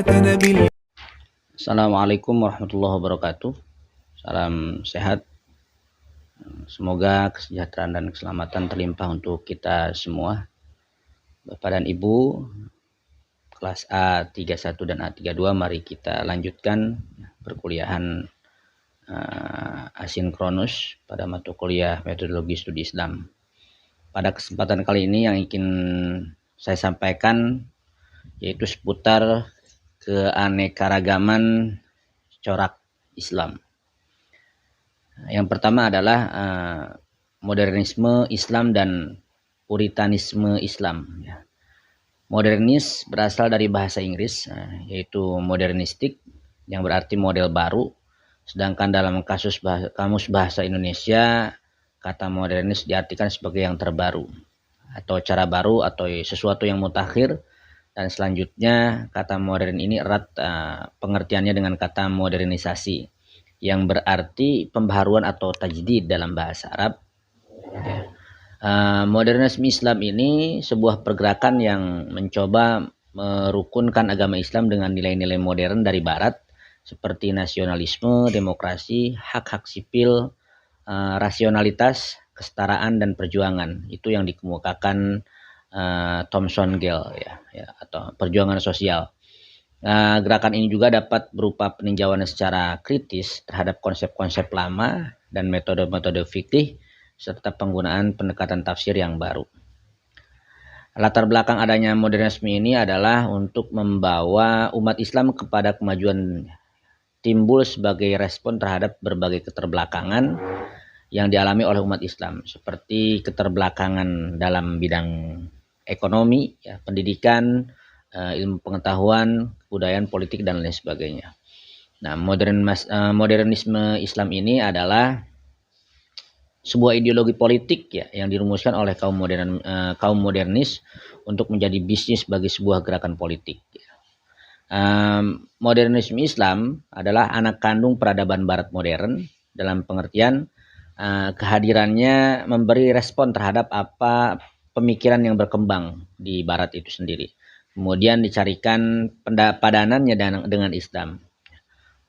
حياتنا Assalamualaikum warahmatullahi wabarakatuh. Salam sehat. Semoga kesejahteraan dan keselamatan terlimpah untuk kita semua. Bapak dan Ibu, kelas A31 dan A32, mari kita lanjutkan perkuliahan asinkronus pada mata kuliah metodologi studi Islam. Pada kesempatan kali ini yang ingin saya sampaikan yaitu seputar keanekaragaman corak Islam. Yang pertama adalah modernisme Islam dan puritanisme Islam. Modernis berasal dari bahasa Inggris, yaitu modernistik, yang berarti model baru. Sedangkan dalam kamus bahasa Indonesia, kata modernis diartikan sebagai yang terbaru, atau cara baru, atau sesuatu yang mutakhir. Dan selanjutnya kata modern ini erat pengertiannya dengan kata modernisasi, yang berarti pembaharuan atau tajdid dalam bahasa Arab. Modernisme Islam ini sebuah pergerakan yang mencoba merukunkan agama Islam dengan nilai-nilai modern dari Barat seperti nasionalisme, demokrasi, hak-hak sipil, rasionalitas, kesetaraan, dan perjuangan. Itu yang dikemukakan Thomson Gale atau perjuangan sosial. Gerakan ini juga dapat berupa peninjauan secara kritis terhadap konsep-konsep lama dan metode-metode fikih serta penggunaan pendekatan tafsir yang baru. Latar belakang adanya modernisme ini adalah untuk membawa umat Islam kepada kemajuan, timbul sebagai respon terhadap berbagai keterbelakangan yang dialami oleh umat Islam, seperti keterbelakangan dalam bidang ekonomi, pendidikan, ilmu pengetahuan, kebudayaan, politik, dan lain sebagainya. Nah, modernisme Islam ini adalah sebuah ideologi politik yang dirumuskan oleh kaum modernis untuk menjadi bisnis bagi sebuah gerakan politik. Modernisme Islam adalah anak kandung peradaban Barat modern dalam pengertian kehadirannya memberi respon terhadap apa pemikiran yang berkembang di Barat itu sendiri. Kemudian dicarikan padanannya dengan Islam.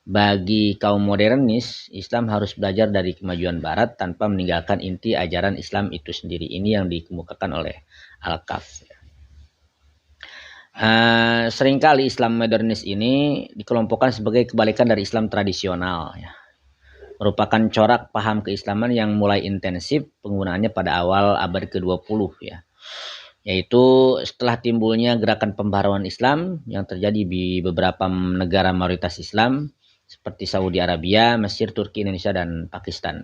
Bagi kaum modernis, Islam harus belajar dari kemajuan Barat tanpa meninggalkan inti ajaran Islam itu sendiri. Ini yang dikemukakan oleh Al-Kaf. Seringkali Islam modernis ini dikelompokkan sebagai kebalikan dari Islam tradisional. Merupakan corak paham keislaman yang mulai intensif penggunaannya pada awal abad ke-20 yaitu setelah timbulnya gerakan pembaharuan Islam yang terjadi di beberapa negara mayoritas Islam seperti Saudi Arabia, Mesir, Turki, Indonesia, dan Pakistan.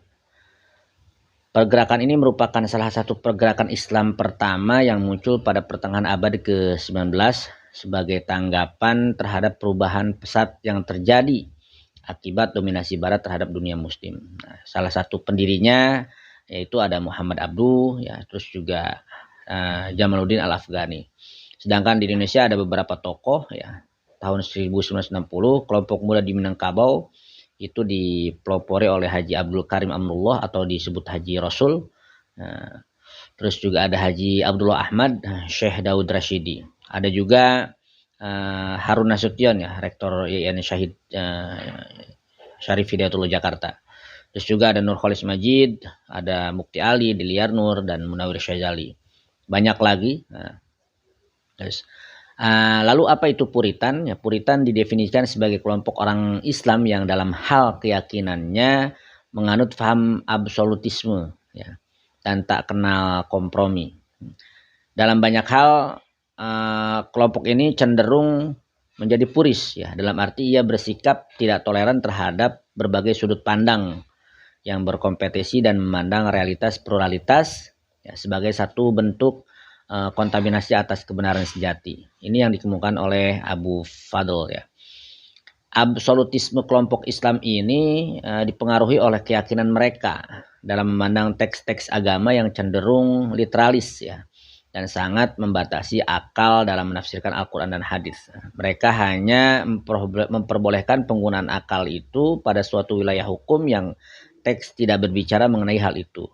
Pergerakan ini merupakan salah satu pergerakan Islam pertama yang muncul pada pertengahan abad ke-19 sebagai tanggapan terhadap perubahan pesat yang terjadi akibat dominasi Barat terhadap dunia Muslim. Nah, salah satu pendirinya yaitu ada Muhammad Abduh, terus juga Jamaluddin Al-Afghani. Sedangkan di Indonesia ada beberapa tokoh. Tahun 1960 kelompok muda di Minangkabau itu dipelopori oleh Haji Abdul Karim Amrullah atau disebut Haji Rasul. Terus juga ada Haji Abdullah Ahmad, Syekh Daud Rashidi. Ada juga Harun Nasution, rektor IAIN Syarif Hidayatullah Jakarta. Terus juga ada Nur Khalis Majid, ada Mukti Ali, Diliar Nur, dan Munawir Syazali. Banyak lagi. Lalu apa itu Puritan? Puritan didefinisikan sebagai kelompok orang Islam yang dalam hal keyakinannya menganut paham absolutisme dan tak kenal kompromi. Dalam banyak hal kelompok ini cenderung menjadi puris dalam arti ia bersikap tidak toleran terhadap berbagai sudut pandang yang berkompetisi dan memandang realitas pluralitas sebagai satu bentuk kontaminasi atas kebenaran sejati. Ini yang dikemukakan oleh Abu Fadl. Absolutisme kelompok Islam ini dipengaruhi oleh keyakinan mereka dalam memandang teks-teks agama yang cenderung literalis dan sangat membatasi akal dalam menafsirkan Al-Quran dan hadis. Mereka hanya memperbolehkan penggunaan akal itu pada suatu wilayah hukum yang teks tidak berbicara mengenai hal itu.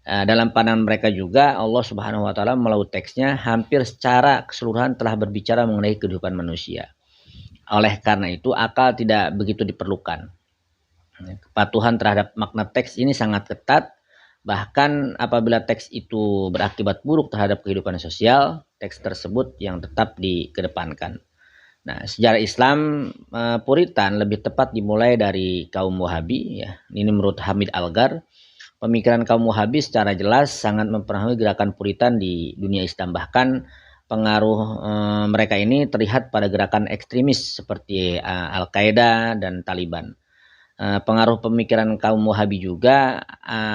Dalam pandangan mereka juga Allah Subhanahu wa taala melalui teksnya hampir secara keseluruhan telah berbicara mengenai kehidupan manusia. Oleh karena itu, akal tidak begitu diperlukan. Kepatuhan terhadap makna teks ini sangat ketat, bahkan apabila teks itu berakibat buruk terhadap kehidupan sosial, teks tersebut yang tetap dikedepankan. Nah, sejarah Islam Puritan lebih tepat dimulai dari kaum Wahabi ya. Ini menurut Hamid Algar, pemikiran kaum Wahabi secara jelas sangat mempengaruhi gerakan Puritan di dunia Islam. Bahkan pengaruh mereka ini terlihat pada gerakan ekstremis seperti Al-Qaeda dan Taliban. Pengaruh pemikiran kaum Wahabi juga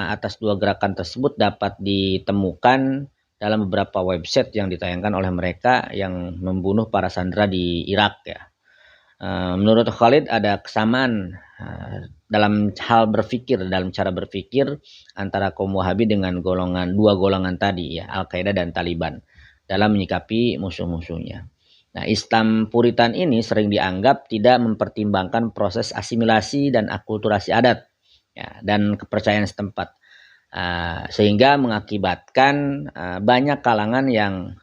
atas dua gerakan tersebut dapat ditemukan dalam beberapa website yang ditayangkan oleh mereka yang membunuh para sandera di Irak ya. Menurut Khalid ada kesamaan dalam cara berpikir antara kaum Wahabi dengan dua golongan tadi ya, Al-Qaeda dan Taliban dalam menyikapi musuh-musuhnya. Nah, Islam Puritan ini sering dianggap tidak mempertimbangkan proses asimilasi dan akulturasi adat ya, dan kepercayaan setempat, sehingga mengakibatkan banyak kalangan yang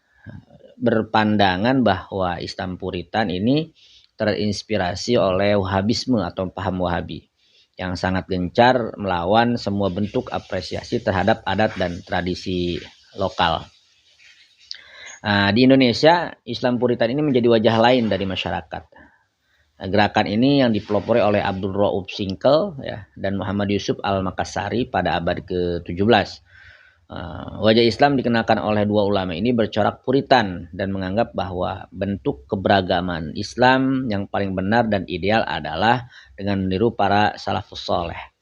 berpandangan bahwa Islam Puritan ini terinspirasi oleh Wahabisme atau paham Wahabi yang sangat gencar melawan semua bentuk apresiasi terhadap adat dan tradisi lokal. Di Indonesia, Islam Puritan ini menjadi wajah lain dari masyarakat. Gerakan ini yang dipelopori oleh Abdul Rauf Singkel ya, dan Muhammad Yusuf Al-Makassari pada abad ke-17. Wajah Islam dikenakan oleh dua ulama ini bercorak Puritan dan menganggap bahwa bentuk keberagaman Islam yang paling benar dan ideal adalah dengan meniru para salafus soleh.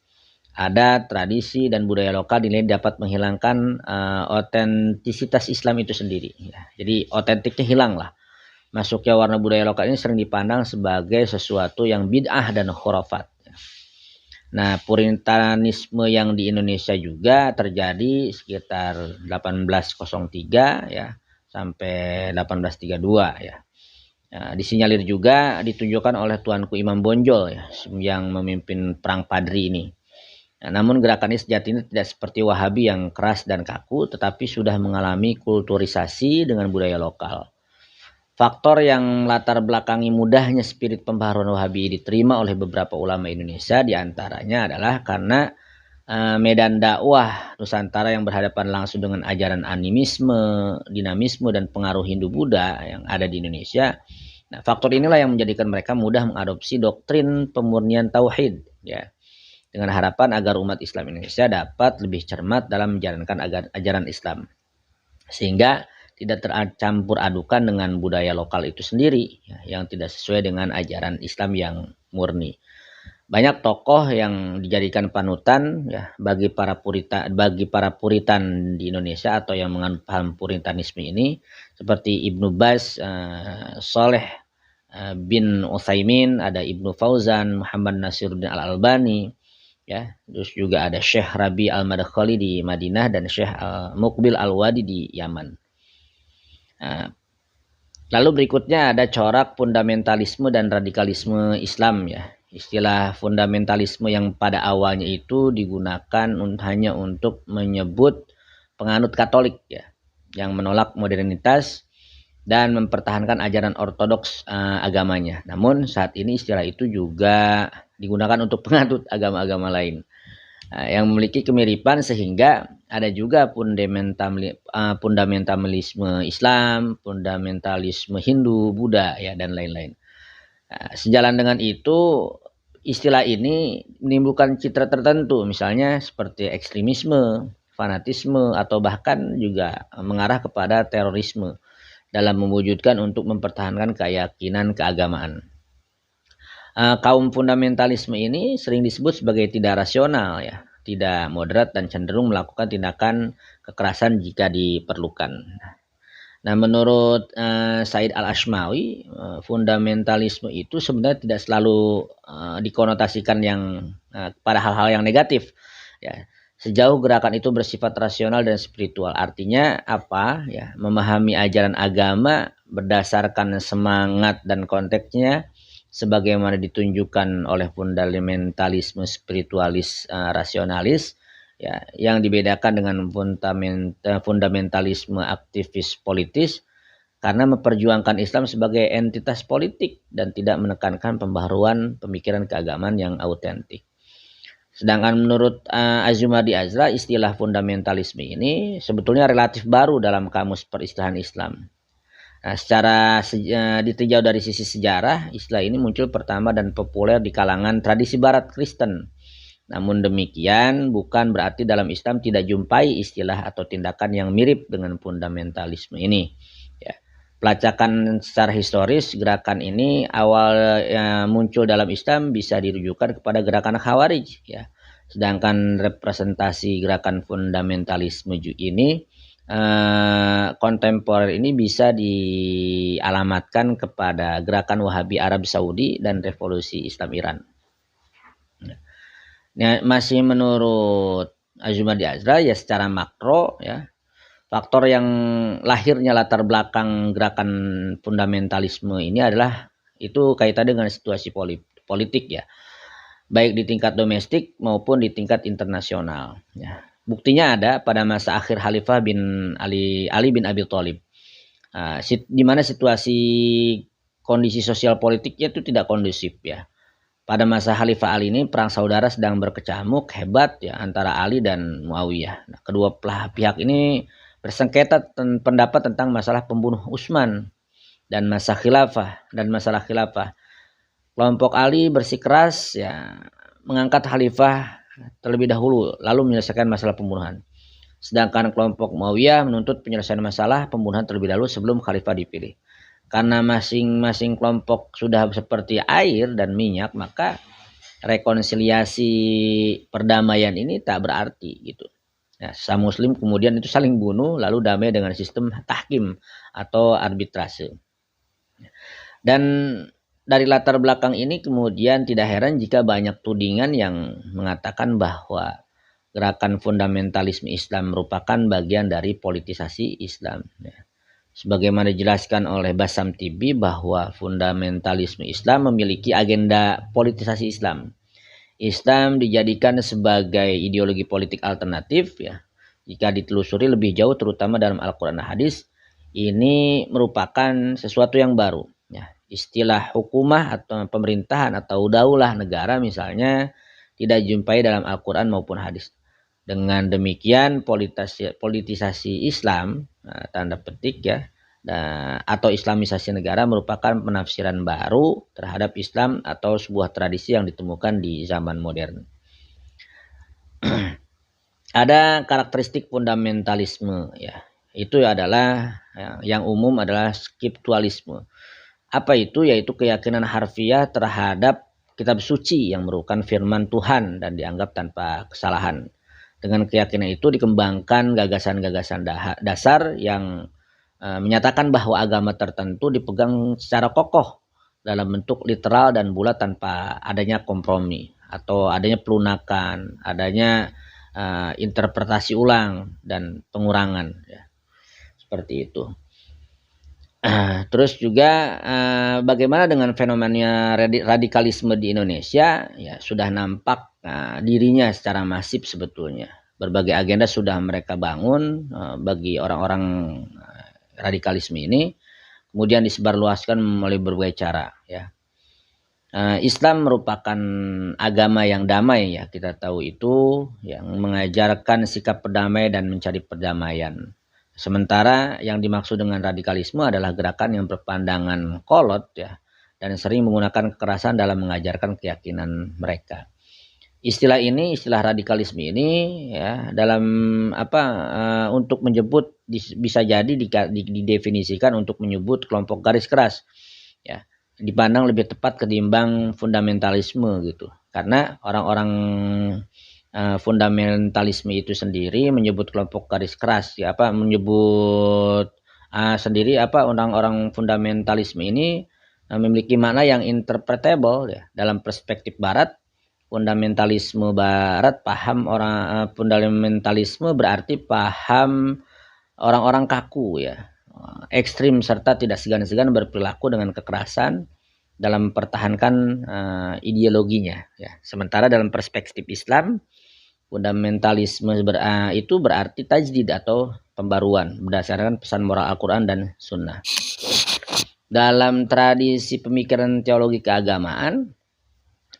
Ada tradisi dan budaya lokal dinilai dapat menghilangkan otentisitas Islam itu sendiri. Ya. Jadi otentiknya hilang lah. Masuknya warna budaya lokal ini sering dipandang sebagai sesuatu yang bid'ah dan khurafat. Nah, Puritanisme yang di Indonesia juga terjadi sekitar 1803 ya sampai 1832 ya. Nah, disinyalir juga ditunjukkan oleh Tuanku Imam Bonjol ya, yang memimpin perang Padri ini. Nah, namun gerakan ini sejatinya tidak seperti Wahabi yang keras dan kaku, tetapi sudah mengalami kulturisasi dengan budaya lokal. Faktor yang latar belakangi mudahnya spirit pembaharuan Wahabi diterima oleh beberapa ulama Indonesia diantaranya adalah karena medan dakwah Nusantara yang berhadapan langsung dengan ajaran animisme, dinamisme, dan pengaruh Hindu-Buddha yang ada di Indonesia. Nah, faktor inilah yang menjadikan mereka mudah mengadopsi doktrin pemurnian tauhid ya, dengan harapan agar umat Islam Indonesia dapat lebih cermat dalam menjalankan ajaran Islam, sehingga tidak tercampur adukan dengan budaya lokal itu sendiri ya, yang tidak sesuai dengan ajaran Islam yang murni. Banyak tokoh yang dijadikan panutan ya bagi para Puritan di Indonesia atau yang menganut paham Puritanisme ini, seperti Ibnu Baz, Saleh bin Utsaimin, ada Ibnu Fauzan, Muhammad Nasiruddin Al-Albani ya, terus juga ada Syekh Rabi Al-Madkhali di Madinah dan Syekh Muqbil Al-Wadi di Yaman. Lalu berikutnya ada corak fundamentalisme dan radikalisme Islam ya. Istilah fundamentalisme yang pada awalnya itu digunakan hanya untuk menyebut penganut Katolik ya, yang menolak modernitas dan mempertahankan ajaran ortodoks agamanya. Namun saat ini istilah itu juga digunakan untuk penganut agama-agama lain yang memiliki kemiripan, sehingga ada juga fundamentalisme Islam, fundamentalisme Hindu, Buddha ya, dan lain-lain. Sejalan dengan itu, istilah ini menimbulkan citra tertentu, misalnya seperti ekstremisme, fanatisme, atau bahkan juga mengarah kepada terorisme dalam mewujudkan untuk mempertahankan keyakinan keagamaan. Kaum fundamentalisme ini sering disebut sebagai tidak rasional ya, tidak moderat, dan cenderung melakukan tindakan kekerasan jika diperlukan. Nah, menurut Said Al-Ashmawi, fundamentalisme itu sebenarnya tidak selalu dikonotasikan yang pada hal-hal yang negatif ya. Sejauh gerakan itu bersifat rasional dan spiritual, artinya apa ya, memahami ajaran agama berdasarkan semangat dan konteksnya sebagaimana ditunjukkan oleh fundamentalisme spiritualis rasionalis ya, yang dibedakan dengan fundamentalisme aktivis politis. karena memperjuangkan Islam sebagai entitas politik dan tidak menekankan pembaharuan pemikiran keagamaan yang autentik. Sedangkan menurut Azumardi Azra, istilah fundamentalisme ini sebetulnya relatif baru dalam kamus peristilahan Islam. Nah, secara ditinjau dari sisi sejarah, istilah ini muncul pertama dan populer di kalangan tradisi Barat Kristen. Namun demikian, bukan berarti dalam Islam tidak jumpai istilah atau tindakan yang mirip dengan fundamentalisme ini. Ya. Pelacakan secara historis, gerakan ini awal muncul dalam Islam bisa dirujukan kepada gerakan Khawarij. Ya. Sedangkan representasi gerakan fundamentalisme ini kontemporer ini bisa dialamatkan kepada gerakan Wahabi Arab Saudi dan revolusi Islam Iran. Ya, masih menurut Azumardi Azra, ya secara makro, ya faktor yang lahirnya latar belakang gerakan fundamentalisme ini adalah itu kaitan dengan situasi politik, ya, baik di tingkat domestik maupun di tingkat internasional. Ya. Buktinya ada pada masa akhir Khalifah bin Ali bin Abi Thalib, di mana situasi kondisi sosial politiknya itu tidak kondusif, ya. Pada masa Khalifah Ali ini perang saudara sedang berkecamuk hebat, ya, antara Ali dan Muawiyah. Nah, kedua pihak ini bersengketa pendapat tentang masalah pembunuh Utsman dan masalah khilafah. Kelompok Ali bersikeras, ya, mengangkat khalifah terlebih dahulu lalu menyelesaikan masalah pembunuhan. Sedangkan kelompok Muawiyah menuntut penyelesaian masalah pembunuhan terlebih dahulu sebelum khalifah dipilih. Karena masing-masing kelompok sudah seperti air dan minyak, maka rekonsiliasi perdamaian ini tak berarti gitu. Nah, sesama muslim kemudian itu saling bunuh lalu damai dengan sistem tahkim atau arbitrase. Dan dari latar belakang ini kemudian tidak heran jika banyak tudingan yang mengatakan bahwa gerakan fundamentalisme Islam merupakan bagian dari politisasi Islam. Sebagaimana dijelaskan oleh Bassam Tibi bahwa fundamentalisme Islam memiliki agenda politisasi Islam. Islam dijadikan sebagai ideologi politik alternatif, ya. Jika ditelusuri lebih jauh terutama dalam Al-Quran dan Hadis, ini merupakan sesuatu yang baru. Ya. Istilah hukumah atau pemerintahan atau daulah negara misalnya tidak dijumpai dalam Al-Quran maupun Hadis. Dengan demikian politisasi Islam, tanda petik, ya, atau islamisasi negara merupakan penafsiran baru terhadap Islam atau sebuah tradisi yang ditemukan di zaman modern. Ada karakteristik fundamentalisme, ya. Itu adalah yang umum adalah skriptualisme. Apa itu? Yaitu keyakinan harfiah terhadap kitab suci yang merupakan firman Tuhan dan dianggap tanpa kesalahan. Dengan keyakinan itu dikembangkan gagasan-gagasan dasar yang menyatakan bahwa agama tertentu dipegang secara kokoh dalam bentuk literal dan bulat tanpa adanya kompromi atau adanya pelunakan, adanya interpretasi ulang dan pengurangan, ya. Seperti itu. Terus juga bagaimana dengan fenomena radikalisme di Indonesia, ya sudah nampak dirinya secara masif sebetulnya. Berbagai agenda sudah mereka bangun bagi orang-orang radikalisme ini, kemudian disebarluaskan melalui berbagai cara, ya. Islam merupakan agama yang damai, ya, kita tahu itu, yang mengajarkan sikap perdamai dan mencari perdamaian. Sementara yang dimaksud dengan radikalisme adalah gerakan yang berpandangan kolot, ya, dan sering menggunakan kekerasan dalam mengajarkan keyakinan mereka. Istilah radikalisme ini, ya, dalam untuk menyebut bisa jadi didefinisikan untuk menyebut kelompok garis keras, ya, dipandang lebih tepat ketimbang fundamentalisme gitu. Karena orang-orang fundamentalisme itu sendiri menyebut kelompok garis keras, ya, menyebut sendiri orang-orang fundamentalisme ini memiliki makna yang interpretable, ya. Dalam perspektif Barat, fundamentalisme Barat fundamentalisme berarti paham orang-orang kaku, ya, ekstrim serta tidak segan-segan berperilaku dengan kekerasan dalam mempertahankan ideologinya, ya. Sementara dalam perspektif Islam, Fundamentalisme itu berarti tajdid atau pembaruan berdasarkan pesan moral Al-Quran dan Sunnah. Dalam tradisi pemikiran teologi keagamaan,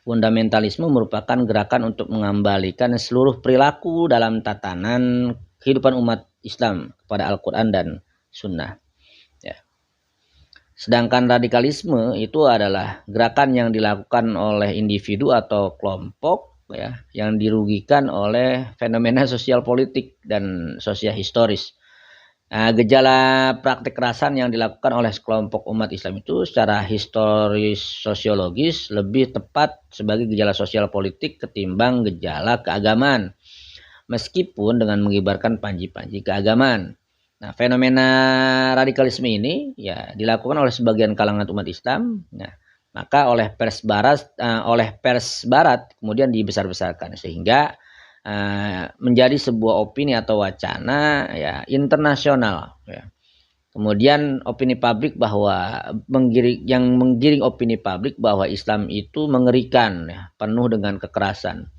fundamentalisme merupakan gerakan untuk mengembalikan seluruh perilaku dalam tatanan kehidupan umat Islam kepada Al-Quran dan Sunnah. Ya. Sedangkan radikalisme itu adalah gerakan yang dilakukan oleh individu atau kelompok ya, yang dirugikan oleh fenomena sosial politik dan sosial historis. Nah, gejala praktik kekerasan yang dilakukan oleh sekelompok umat Islam itu secara historis sosiologis lebih tepat sebagai gejala sosial politik ketimbang gejala keagamaan, meskipun dengan mengibarkan panji-panji keagamaan. Nah, fenomena radikalisme ini ya dilakukan oleh sebagian kalangan umat Islam. Nah, maka oleh pers barat kemudian dibesar-besarkan sehingga menjadi sebuah opini atau wacana ya internasional ya. Kemudian opini publik bahwa menggiring opini publik bahwa Islam itu mengerikan ya, penuh dengan kekerasan.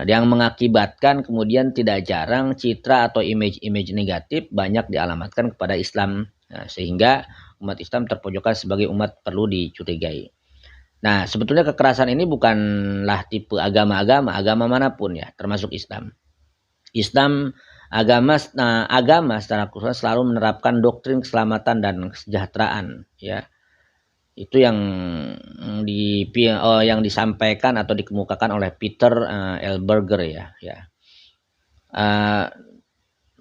Yang mengakibatkan kemudian tidak jarang citra atau image negatif banyak dialamatkan kepada Islam sehingga umat Islam terpojokkan sebagai umat perlu dicurigai. Nah, sebetulnya kekerasan ini bukanlah tipe agama manapun ya, termasuk Islam. Agama secara khusus selalu menerapkan doktrin keselamatan dan kesejahteraan ya. Itu yang disampaikan atau dikemukakan oleh Peter L. Berger ya.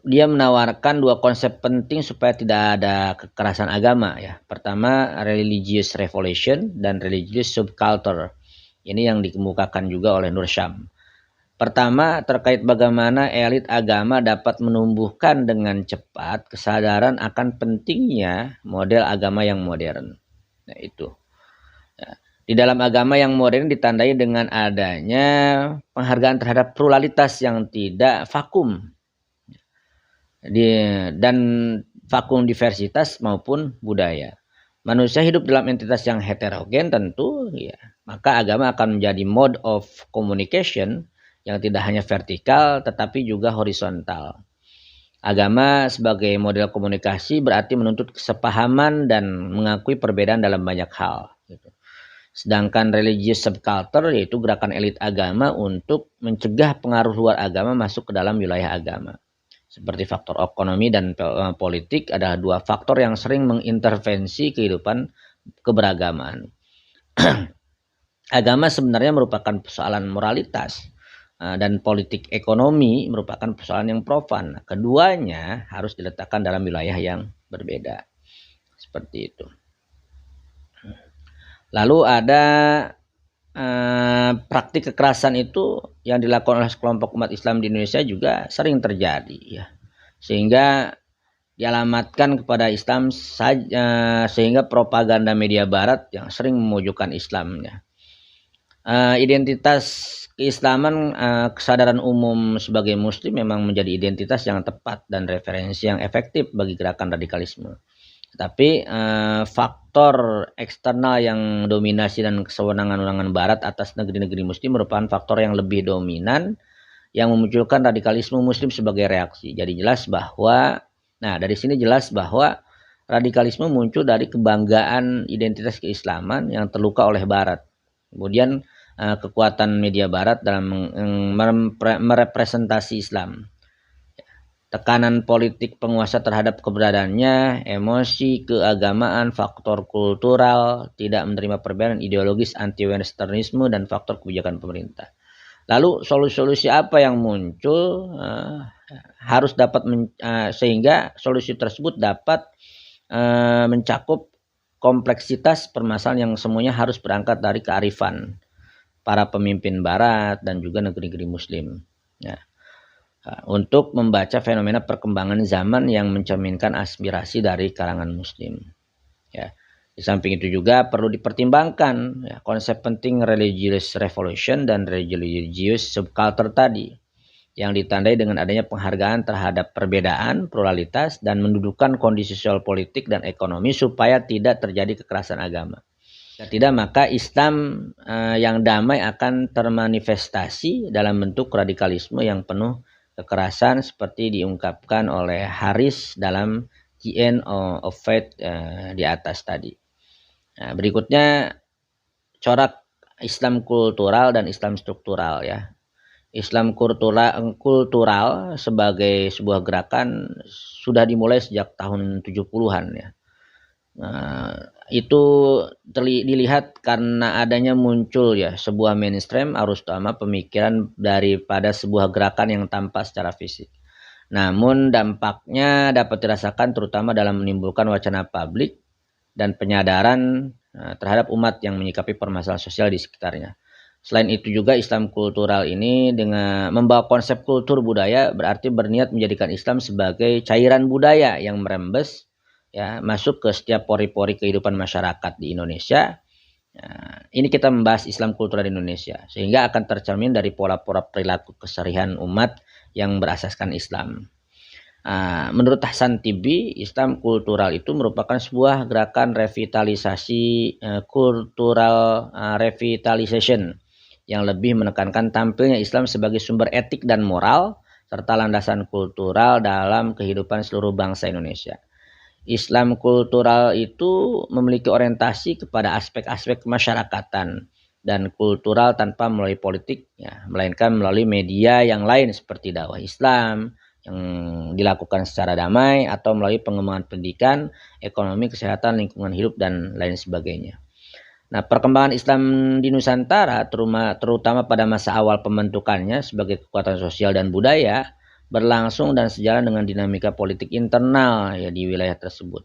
Dia menawarkan dua konsep penting supaya tidak ada kekerasan agama ya. Pertama, religious revolution dan religious subculture. Ini yang dikemukakan juga oleh Nur Syam. Pertama, terkait bagaimana elit agama dapat menumbuhkan dengan cepat kesadaran akan pentingnya model agama yang modern. Nah, itu. Ya. Di dalam agama yang modern ditandai dengan adanya penghargaan terhadap pluralitas yang tidak vakum. Dan vakum diversitas maupun budaya. Manusia hidup dalam entitas yang heterogen tentu ya, maka agama akan menjadi mode of communication yang tidak hanya vertikal tetapi juga horizontal. Agama sebagai model komunikasi berarti menuntut kesepahaman dan mengakui perbedaan dalam banyak hal gitu. Sedangkan religious subculture yaitu gerakan elit agama untuk mencegah pengaruh luar agama masuk ke dalam wilayah agama. Seperti faktor ekonomi dan politik adalah dua faktor yang sering mengintervensi kehidupan keberagaman. Agama sebenarnya merupakan persoalan moralitas dan politik ekonomi merupakan persoalan yang profan. Keduanya harus diletakkan dalam wilayah yang berbeda. Seperti itu. Lalu ada praktik kekerasan itu yang dilakukan oleh sekelompok umat Islam di Indonesia juga sering terjadi ya, sehingga dialamatkan kepada Islam saja, sehingga propaganda media Barat yang sering memojokkan Islamnya. Identitas keislaman, kesadaran umum sebagai Muslim memang menjadi identitas yang tepat dan referensi yang efektif bagi gerakan radikalisme. Tapi faktor eksternal yang dominasi dan kesewenangan Barat atas negeri-negeri Muslim merupakan faktor yang lebih dominan yang memunculkan radikalisme Muslim sebagai reaksi. Jadi dari sini jelas bahwa radikalisme muncul dari kebanggaan identitas keislaman yang terluka oleh Barat. Kemudian kekuatan media Barat dalam merepresentasi Islam. Tekanan politik penguasa terhadap keberadaannya, emosi keagamaan, faktor kultural, tidak menerima perbedaan ideologis, anti-westernisme, dan faktor kebijakan pemerintah. Lalu solusi apa yang muncul harus dapat sehingga solusi tersebut dapat mencakup kompleksitas permasalahan yang semuanya harus berangkat dari kearifan para pemimpin Barat dan juga negeri-negeri Muslim. Ya. Untuk membaca fenomena perkembangan zaman yang mencerminkan aspirasi dari kalangan Muslim. Ya. Di samping itu juga perlu dipertimbangkan ya, konsep penting religious revolution dan religious subculture tadi yang ditandai dengan adanya penghargaan terhadap perbedaan, pluralitas, dan mendudukan kondisi sosial politik dan ekonomi supaya tidak terjadi kekerasan agama. Jika tidak, maka Islam yang damai akan termanifestasi dalam bentuk radikalisme yang penuh kekerasan seperti diungkapkan oleh Harris dalam The End of Faith di atas tadi. Nah, berikutnya corak Islam kultural dan Islam struktural ya. Islam kultural sebagai sebuah gerakan sudah dimulai sejak tahun 70-an ya. Nah, itu dilihat karena adanya muncul ya sebuah mainstream arus utama pemikiran daripada sebuah gerakan yang tampak secara fisik. Namun dampaknya dapat dirasakan terutama dalam menimbulkan wacana publik dan penyadaran terhadap umat yang menyikapi permasalahan sosial di sekitarnya. Selain itu juga Islam kultural ini dengan membawa konsep kultur budaya berarti berniat menjadikan Islam sebagai cairan budaya yang merembes ya masuk ke setiap pori-pori kehidupan masyarakat di Indonesia. Nah, ini kita membahas Islam kultural di Indonesia sehingga akan tercermin dari pola-pola perilaku keseharian umat yang berasaskan Islam. Menurut Hasan Tibi, Islam kultural itu merupakan sebuah gerakan revitalisasi cultural revitalization yang lebih menekankan tampilnya Islam sebagai sumber etik dan moral serta landasan kultural dalam kehidupan seluruh bangsa Indonesia. Islam kultural itu memiliki orientasi kepada aspek-aspek kemasyarakatan dan kultural tanpa melalui politik, ya, melainkan melalui media yang lain seperti dakwah Islam yang dilakukan secara damai atau melalui pengembangan pendidikan, ekonomi, kesehatan, lingkungan hidup, dan lain sebagainya. Nah, perkembangan Islam di Nusantara terutama pada masa awal pembentukannya sebagai kekuatan sosial dan budaya berlangsung dan sejalan dengan dinamika politik internal ya di wilayah tersebut.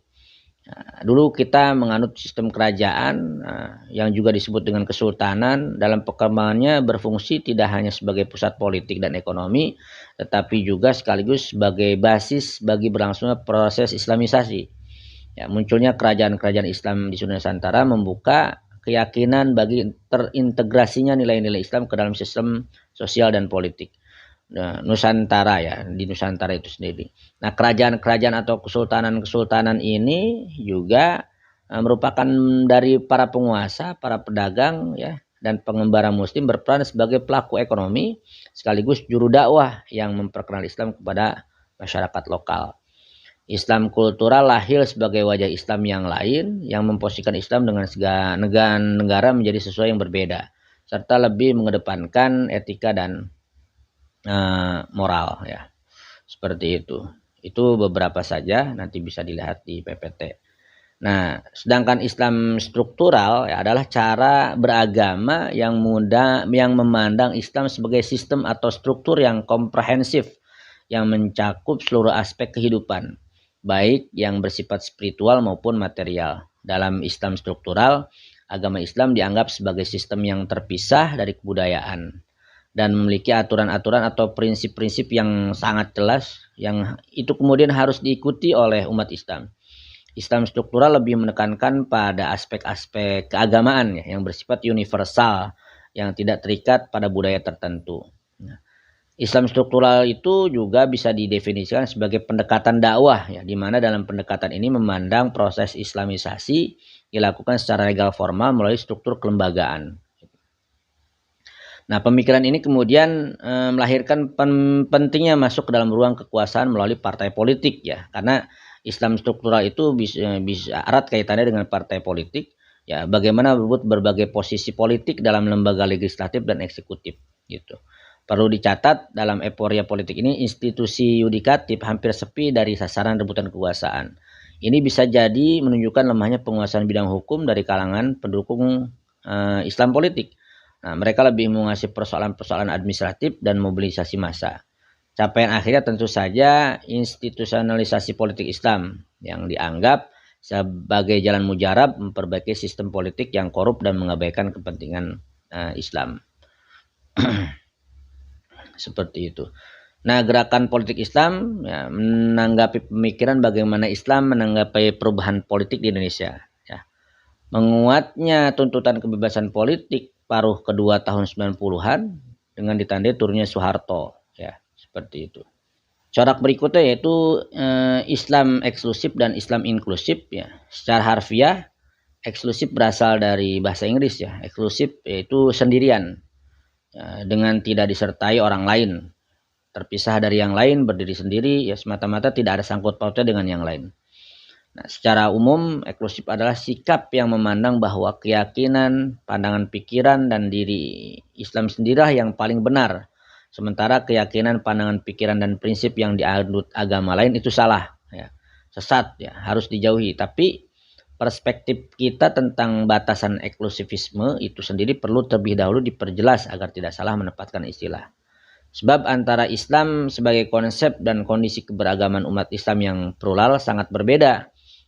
Nah, dulu kita menganut sistem kerajaan yang juga disebut dengan kesultanan. Dalam perkembangannya berfungsi tidak hanya sebagai pusat politik dan ekonomi, tetapi juga sekaligus sebagai basis bagi berlangsungnya proses Islamisasi. Ya, munculnya kerajaan-kerajaan Islam di Nusantara membuka keyakinan bagi terintegrasinya nilai-nilai Islam ke dalam sistem sosial dan politik. Nah, Nusantara ya, di Nusantara itu sendiri. Nah, kerajaan-kerajaan atau kesultanan-kesultanan ini juga merupakan dari para penguasa, para pedagang ya, dan pengembara muslim berperan sebagai pelaku ekonomi sekaligus juru dakwah yang memperkenalkan Islam kepada masyarakat lokal. Islam kultural lahir sebagai wajah Islam yang lain yang memposisikan Islam dengan segala negara menjadi sesuatu yang berbeda serta lebih mengedepankan etika dan moral ya. Seperti itu beberapa saja, nanti bisa dilihat di PPT. Nah, sedangkan Islam struktural ya, adalah cara beragama yang memandang Islam sebagai sistem atau struktur yang komprehensif yang mencakup seluruh aspek kehidupan, baik yang bersifat spiritual maupun material. Dalam Islam struktural, agama Islam dianggap sebagai sistem yang terpisah dari kebudayaan dan memiliki aturan-aturan atau prinsip-prinsip yang sangat jelas yang itu kemudian harus diikuti oleh umat Islam. Islam struktural lebih menekankan pada aspek-aspek keagamaan ya, yang bersifat universal yang tidak terikat pada budaya tertentu. Islam struktural itu juga bisa didefinisikan sebagai pendekatan dakwah ya, di mana dalam pendekatan ini memandang proses Islamisasi dilakukan secara legal formal melalui struktur kelembagaan. Nah, pemikiran ini kemudian melahirkan pentingnya masuk ke dalam ruang kekuasaan melalui partai politik ya, karena Islam struktural itu bisa erat kaitannya dengan partai politik ya, bagaimana berebut berbagai posisi politik dalam lembaga legislatif dan eksekutif gitu. Perlu dicatat dalam euforia politik ini institusi yudikatif hampir sepi dari sasaran rebutan kekuasaan. Ini bisa jadi menunjukkan lemahnya penguasaan bidang hukum dari kalangan pendukung Islam politik. Nah, mereka lebih menguasai persoalan-persoalan administratif dan mobilisasi massa. Capaian akhirnya tentu saja institusionalisasi politik Islam yang dianggap sebagai jalan mujarab memperbaiki sistem politik yang korup dan mengabaikan kepentingan Islam. Seperti itu. Nah, gerakan politik Islam ya, menanggapi pemikiran bagaimana Islam menanggapi perubahan politik di Indonesia. Ya. Menguatnya tuntutan kebebasan politik paruh kedua tahun 90-an dengan ditandai turunnya Soeharto. Ya, seperti itu. Corak berikutnya yaitu Islam eksklusif dan Islam inklusif. Ya. Secara harfiah, Eksklusif berasal dari bahasa Inggris ya. Eksklusif yaitu sendirian, dengan tidak disertai orang lain, terpisah dari yang lain, berdiri sendiri, ya semata-mata tidak ada sangkut pautnya dengan yang lain. Nah, secara umum eksklusif adalah sikap yang memandang bahwa keyakinan, pandangan pikiran, dan diri Islam sendirilah yang paling benar. Sementara keyakinan, pandangan pikiran, dan prinsip yang dianut agama lain itu salah, ya, sesat, ya, harus dijauhi. Tapi perspektif kita tentang batasan eksklusivisme itu sendiri perlu terlebih dahulu diperjelas agar tidak salah menempatkan istilah. Sebab antara Islam sebagai konsep dan kondisi keberagaman umat Islam yang plural sangat berbeda.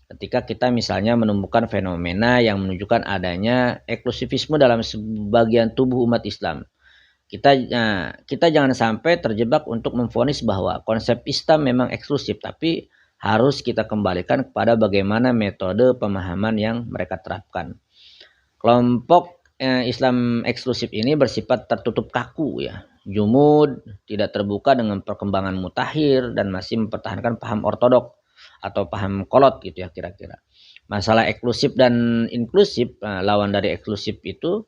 Ketika kita misalnya menemukan fenomena yang menunjukkan adanya eksklusivisme dalam sebagian tubuh umat Islam, kita jangan sampai terjebak untuk memvonis bahwa konsep Islam memang eksklusif, tapi harus kita kembalikan kepada bagaimana metode pemahaman yang mereka terapkan. Kelompok Islam eksklusif ini bersifat tertutup kaku, ya, jumud, tidak terbuka dengan perkembangan mutakhir, dan masih mempertahankan paham ortodok atau paham kolot gitu ya kira-kira. Masalah eksklusif dan inklusif, lawan dari eksklusif itu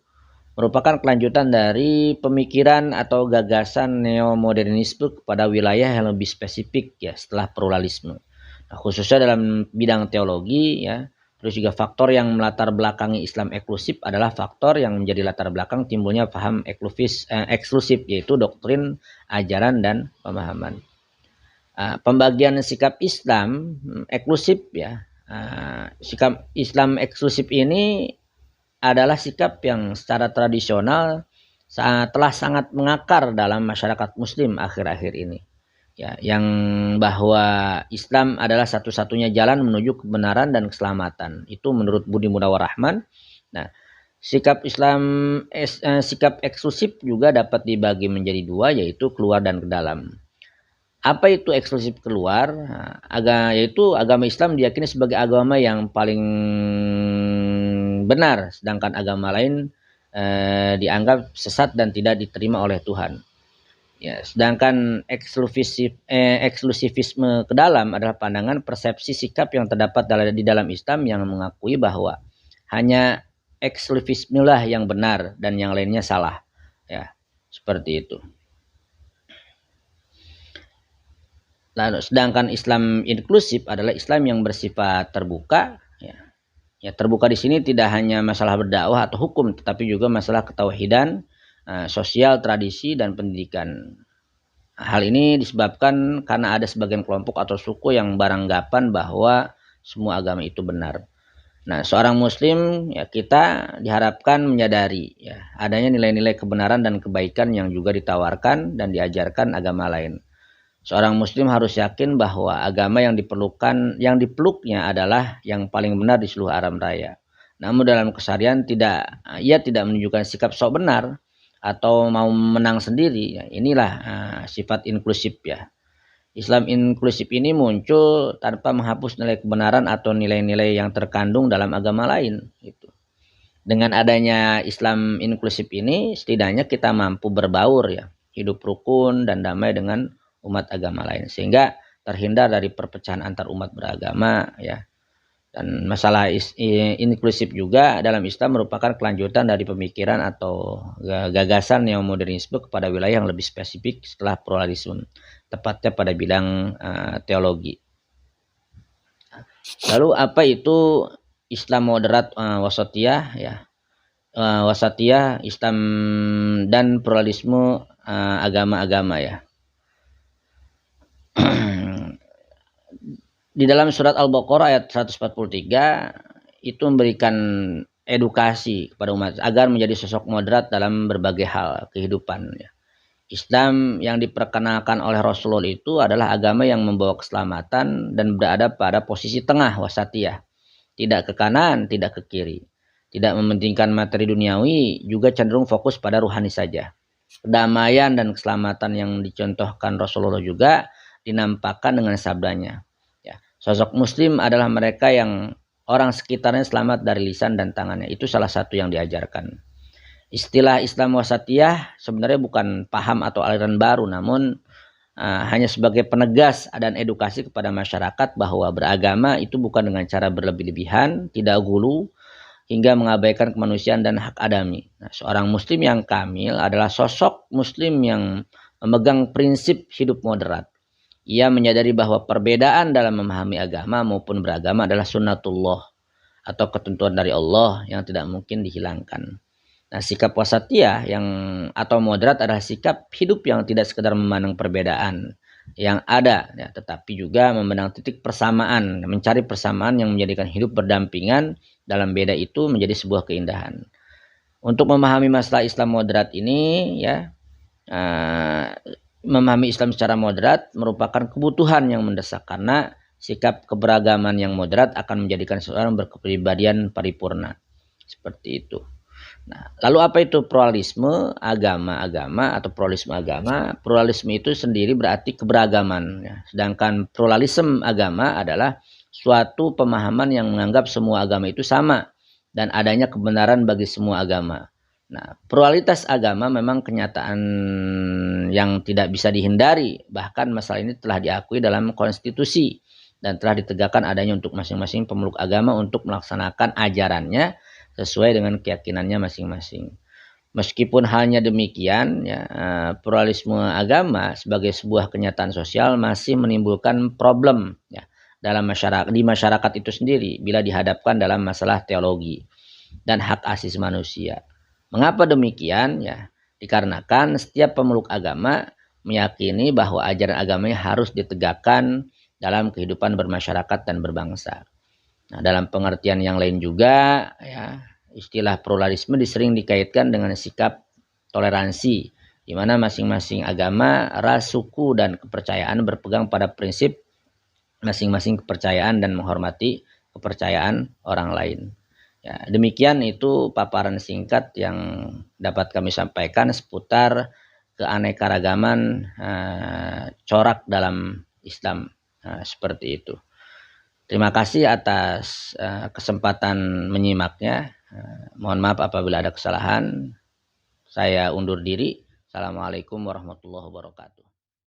merupakan kelanjutan dari pemikiran atau gagasan neomodernisme kepada wilayah yang lebih spesifik ya setelah pluralisme. Nah, khususnya dalam bidang teologi ya. Terus juga faktor yang melatar belakangi Islam eksklusif adalah faktor yang menjadi latar belakang timbulnya paham eksklusif, yaitu doktrin, ajaran, dan pemahaman. Pembagian sikap Islam eksklusif ya. Sikap Islam eksklusif ini adalah sikap yang secara tradisional telah sangat mengakar dalam masyarakat Muslim akhir-akhir ini. Ya, yang bahwa Islam adalah satu-satunya jalan menuju kebenaran dan keselamatan. Itu menurut Budi Mudawar Rahman. Nah, sikap eksklusif juga dapat dibagi menjadi dua, yaitu keluar dan ke dalam. Apa itu eksklusif keluar? Yaitu agama Islam diyakini sebagai agama yang paling benar, sedangkan agama lain dianggap sesat dan tidak diterima oleh Tuhan. Ya, sedangkan eksklusivisme ke dalam adalah pandangan persepsi sikap yang terdapat di dalam Islam yang mengakui bahwa hanya eksklusivisme lah yang benar dan yang lainnya salah. Ya, seperti itu. Lalu sedangkan Islam inklusif adalah Islam yang bersifat terbuka. Ya, terbuka di sini tidak hanya masalah berdakwah atau hukum, tetapi juga masalah ketauhidan, sosial, tradisi, dan pendidikan. Hal ini disebabkan karena ada sebagian kelompok atau suku yang beranggapan bahwa semua agama itu benar. Nah, seorang muslim ya kita diharapkan menyadari ya adanya nilai-nilai kebenaran dan kebaikan yang juga ditawarkan dan diajarkan agama lain. Seorang muslim harus yakin bahwa agama yang dipeluknya adalah yang paling benar di seluruh alam raya. Namun dalam keseharian ia tidak menunjukkan sikap sok benar atau mau menang sendiri. Ya, inilah sifat inklusif ya. Islam inklusif ini muncul tanpa menghapus nilai kebenaran atau nilai-nilai yang terkandung dalam agama lain. Gitu. Dengan adanya Islam inklusif ini, setidaknya kita mampu berbaur ya, hidup rukun dan damai dengan umat agama lain, sehingga terhindar dari perpecahan antar umat beragama ya. Dan masalah inklusif juga dalam Islam merupakan kelanjutan dari pemikiran atau gagasan neomodernisme kepada wilayah yang lebih spesifik setelah pluralisme, tepatnya pada bidang teologi. Lalu apa itu Islam moderat wasatiyah ya? Wasatiyah, Islam dan pluralisme agama-agama ya. Di dalam surat Al-Baqarah ayat 143 itu memberikan edukasi kepada umat agar menjadi sosok moderat dalam berbagai hal kehidupan. Islam yang diperkenalkan oleh Rasulullah itu adalah agama yang membawa keselamatan dan berada pada posisi tengah wasatiyah, tidak ke kanan, tidak ke kiri, tidak mementingkan materi duniawi, juga cenderung fokus pada ruhani saja. Kedamaian dan keselamatan yang dicontohkan Rasulullah juga dinampakkan dengan sabdanya. Sosok muslim adalah mereka yang orang sekitarnya selamat dari lisan dan tangannya. Itu salah satu yang diajarkan. Istilah Islam wasatiyah sebenarnya bukan paham atau aliran baru, namun hanya sebagai penegas dan edukasi kepada masyarakat bahwa beragama itu bukan dengan cara berlebih-lebihan, tidak gulu, hingga mengabaikan kemanusiaan dan hak adami. Nah, seorang muslim yang kamil adalah sosok muslim yang memegang prinsip hidup moderat. Ia menyadari bahwa perbedaan dalam memahami agama maupun beragama adalah sunnatullah atau ketentuan dari Allah yang tidak mungkin dihilangkan. Nah, sikap wasatiyah yang atau moderat adalah sikap hidup yang tidak sekedar memandang perbedaan yang ada, ya, tetapi juga memandang titik persamaan, mencari persamaan yang menjadikan hidup berdampingan dalam beda itu menjadi sebuah keindahan. Untuk memahami masalah Islam moderat ini, ya, memahami Islam secara moderat merupakan kebutuhan yang mendesak karena sikap keberagaman yang moderat akan menjadikan seseorang berkepribadian paripurna. Seperti itu. Nah, lalu apa itu pluralisme agama atau pluralisme agama? Pluralisme itu sendiri berarti keberagaman. Ya. Sedangkan pluralisme agama adalah suatu pemahaman yang menganggap semua agama itu sama dan adanya kebenaran bagi semua agama. Nah, pluralitas agama memang kenyataan yang tidak bisa dihindari. Bahkan masalah ini telah diakui dalam konstitusi dan telah ditegakkan adanya untuk masing-masing pemeluk agama untuk melaksanakan ajarannya sesuai dengan keyakinannya masing-masing. Meskipun halnya demikian, ya, pluralisme agama sebagai sebuah kenyataan sosial masih menimbulkan problem, ya, dalam masyarakat, di masyarakat itu sendiri bila dihadapkan dalam masalah teologi dan hak asasi manusia. Mengapa demikian? Ya, dikarenakan setiap pemeluk agama meyakini bahwa ajaran agamanya harus ditegakkan dalam kehidupan bermasyarakat dan berbangsa. Nah, dalam pengertian yang lain juga, ya, istilah pluralisme sering dikaitkan dengan sikap toleransi, di mana masing-masing agama, ras, suku, dan kepercayaan berpegang pada prinsip masing-masing kepercayaan dan menghormati kepercayaan orang lain. Ya, demikian itu paparan singkat yang dapat kami sampaikan seputar keanekaragaman corak dalam Islam, seperti itu. Terima kasih atas kesempatan menyimaknya. Mohon maaf apabila ada kesalahan. Saya undur diri. Assalamualaikum warahmatullahi wabarakatuh.